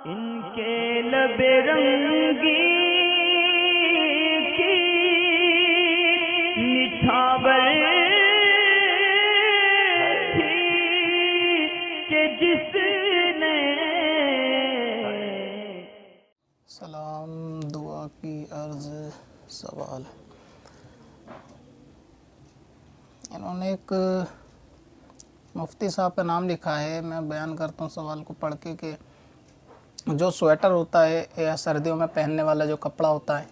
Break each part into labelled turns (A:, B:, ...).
A: ان کے لب رنگی کی نچھاور تھی کہ جس نے
B: سلام، دعا کی عرض، سوال۔ انہوں نے ایک مفتی صاحب کا نام لکھا ہے، میں بیان کرتا ہوں سوال کو پڑھ کے، کہ جو سویٹر ہوتا ہے یا سردیوں میں پہننے والا جو کپڑا ہوتا ہے،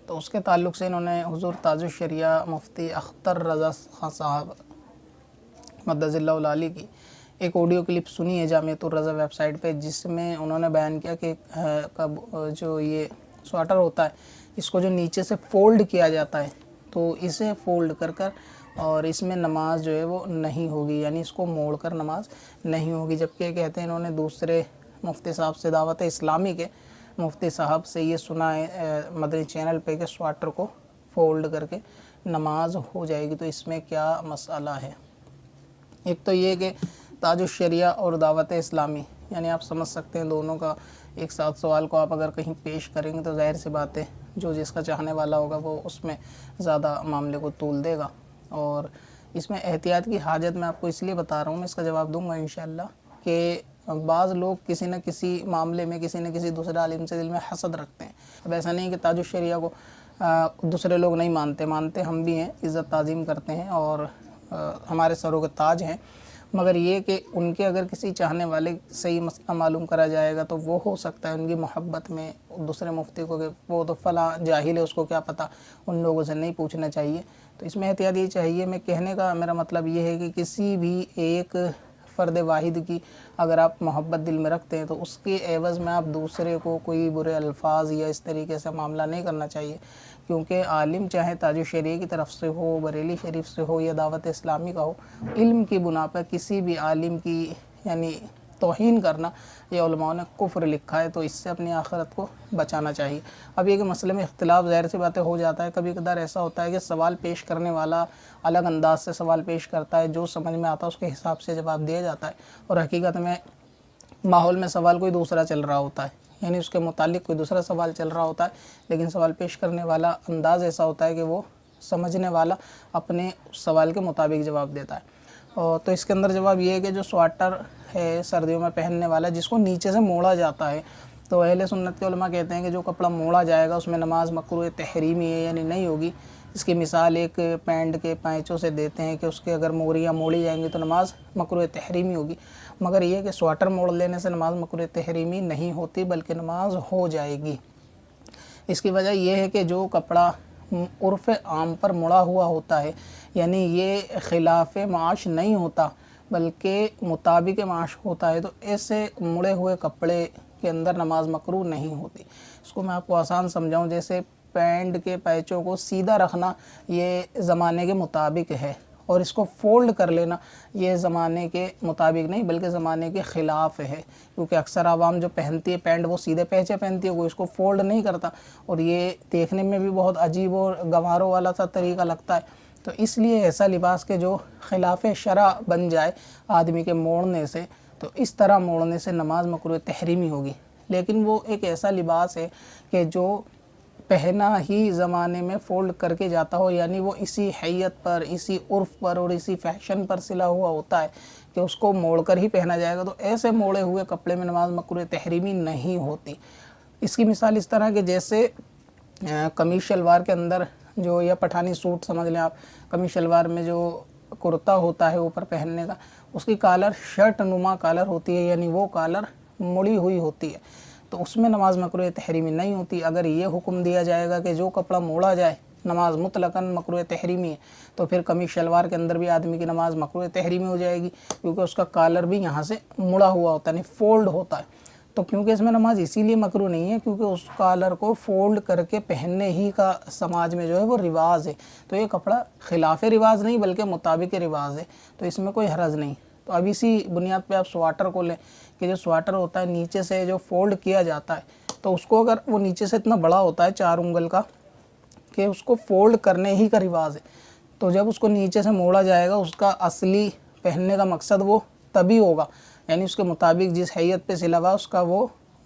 B: تو اس کے تعلق سے انہوں نے حضور تاج الشریعہ مفتی اختر رضا خان صاحب مدظ اللہ العالی کی ایک آڈیو کلپ سنی ہے جامعۃ الرضا ویب سائٹ پہ، جس میں انہوں نے بیان کیا کہ جو یہ سویٹر ہوتا ہے، اس کو جو نیچے سے فولڈ کیا جاتا ہے، تو اسے فولڈ کر اور اس میں نماز جو ہے وہ نہیں ہوگی، یعنی اس کو موڑ کر نماز نہیں ہوگی۔ جبکہ کہتے ہیں انہوں نے دوسرے مفتی صاحب سے، دعوت اسلامی کے مفتی صاحب سے یہ سنا ہے مدنی چینل پہ کہ سویٹر کو فولڈ کر کے نماز ہو جائے گی۔ تو اس میں کیا مسئلہ ہے؟ ایک تو یہ کہ تاج الشریعہ اور دعوت اسلامی، یعنی آپ سمجھ سکتے ہیں دونوں کا ایک ساتھ سوال کو آپ اگر کہیں پیش کریں گے تو ظاہر سی بات ہے جو جس کا چاہنے والا ہوگا وہ اس میں زیادہ معاملے کو طول دے گا، اور اس میں احتیاط کی حاجت میں آپ کو اس لیے بتا رہا ہوں، میں اس کا جواب دوں گا انشاءاللہ، کہ بعض لوگ کسی نہ کسی معاملے میں کسی نہ کسی دوسرے عالم سے دل میں حسد رکھتے ہیں۔ اب ایسا نہیں کہ تاج الشریعہ کو دوسرے لوگ نہیں مانتے ہم بھی ہیں، عزت تعظیم کرتے ہیں اور ہمارے سروں کے تاج ہیں، مگر یہ کہ ان کے اگر کسی چاہنے والے صحیح مسئلہ معلوم کرا جائے گا تو وہ ہو سکتا ہے ان کی محبت میں دوسرے مفتی کو کہ وہ تو فلاں جاہل ہے، اس کو کیا پتہ، ان لوگوں سے نہیں پوچھنا چاہیے۔ تو اس میں احتیاط یہ چاہیے، میں کہنے کا میرا مطلب یہ ہے کہ کسی بھی ایک فرد واحد کی اگر آپ محبت دل میں رکھتے ہیں تو اس کے عوض میں آپ دوسرے کو کوئی برے الفاظ یا اس طریقے سے معاملہ نہیں کرنا چاہیے، کیونکہ عالم چاہے تاج الشریعہ کی طرف سے ہو، بریلی شریف سے ہو یا دعوت اسلامی کا ہو، علم کی بنا پر کسی بھی عالم کی یعنی توہین کرنا یہ علماء نے کفر لکھا ہے، تو اس سے اپنی آخرت کو بچانا چاہیے۔ اب یہ کہ مسئلے میں اختلاف ظاہر سی باتیں ہو جاتا ہے، کبھی کبھار ایسا ہوتا ہے کہ سوال پیش کرنے والا الگ انداز سے سوال پیش کرتا ہے، جو سمجھ میں آتا ہے اس کے حساب سے جواب دیا جاتا ہے، اور حقیقت میں ماحول میں سوال کوئی دوسرا چل رہا ہوتا ہے، یعنی اس کے متعلق کوئی دوسرا سوال چل رہا ہوتا ہے، لیکن سوال پیش کرنے والا انداز ایسا ہوتا ہے کہ وہ سمجھنے والا اپنے سوال کے مطابق جواب دیتا ہے۔ تو اس کے اندر جواب یہ ہے کہ جو سویٹر ہے سردیوں میں پہننے والا جس کو نیچے سے موڑا جاتا ہے، تو اہل سنت کے علماء کہتے ہیں کہ جو کپڑا موڑا جائے گا اس میں نماز مکروہ تحریمی ہے، یعنی نہیں ہوگی۔ اس کی مثال ایک پینٹ کے پینچوں سے دیتے ہیں کہ اس کے اگر موریاں موڑی جائیں گی تو نماز مکروہ تحریمی ہوگی، مگر یہ کہ سویٹر موڑ لینے سے نماز مکروہ تحریمی نہیں ہوتی بلکہ نماز ہو جائے گی۔ اس کی وجہ یہ ہے کہ جو کپڑا عرف عام پر مڑا ہوا ہوتا ہے، یعنی یہ خلاف معاش نہیں ہوتا بلکہ مطابق معاش ہوتا ہے، تو ایسے مڑے ہوئے کپڑے کے اندر نماز مکروہ نہیں ہوتی۔ اس کو میں آپ کو آسان سمجھاؤں، جیسے پینٹ کے پیچوں کو سیدھا رکھنا یہ زمانے کے مطابق ہے، اور اس کو فولڈ کر لینا یہ زمانے کے مطابق نہیں بلکہ زمانے کے خلاف ہے، کیونکہ اکثر عوام جو پہنتی ہے پینٹ وہ سیدھے پیچے پہنتی ہے، کوئی اس کو فولڈ نہیں کرتا، اور یہ دیکھنے میں بھی بہت عجیب اور گنواروں والا سا طریقہ لگتا ہے۔ تو اس لیے ایسا لباس کے جو خلاف شرع بن جائے آدمی کے موڑنے سے، تو اس طرح موڑنے سے نماز مکروہ تحریمی ہوگی۔ لیکن وہ ایک ایسا لباس ہے کہ جو پہنا ہی زمانے میں فولڈ کر کے جاتا ہو، یعنی وہ اسی حیت پر، اسی عرف پر اور اسی فیشن پر سلا ہوا ہوتا ہے کہ اس کو موڑ کر ہی پہنا جائے گا، تو ایسے موڑے ہوئے کپڑے میں نماز مکروہ تحریمی نہیں ہوتی۔ اس کی مثال اس طرح کہ جیسے قمیص شلوار کے اندر جو، یا پٹھانی سوٹ سمجھ لیں آپ، قمیص شلوار میں جو کرتا ہوتا ہے اوپر پہننے کا، اس کی کالر شرٹ نما کالر ہوتی ہے، یعنی وہ کالر مڑی ہوئی ہوتی ہے، تو اس میں نماز مکروہ تحریمی نہیں ہوتی۔ اگر یہ حکم دیا جائے گا کہ جو کپڑا موڑا جائے نماز مطلقاً مکروہ تحریمی ہے، تو پھر قمیص شلوار کے اندر بھی آدمی کی نماز مکروہ تحریمی ہو جائے گی، کیونکہ اس کا کالر بھی یہاں سے مڑا ہوا ہوتا ہے، یعنی فولڈ ہوتا ہے۔ تو کیونکہ اس میں نماز اسی لیے مکروہ نہیں ہے کیونکہ اس کالر کو فولڈ کر کے پہننے ہی کا سماج میں جو ہے وہ رواج ہے، تو یہ کپڑا خلاف رواج نہیں بلکہ مطابق رواج ہے، تو اس میں کوئی حرج نہیں۔ تو اب اسی بنیاد پہ آپ سویٹر کو لیں کہ جو سویٹر ہوتا ہے نیچے سے جو فولڈ کیا جاتا ہے، تو اس کو اگر وہ نیچے سے اتنا بڑا ہوتا ہے 4 انگل کا کہ اس کو فولڈ کرنے ہی کا رواج ہے، تو جب اس کو نیچے سے موڑا جائے گا اس کا اصلی پہننے کا مقصد وہ تبھی ہوگا، یعنی اس کے مطابق جس حیت پہ سلا ہوا اس کا وہ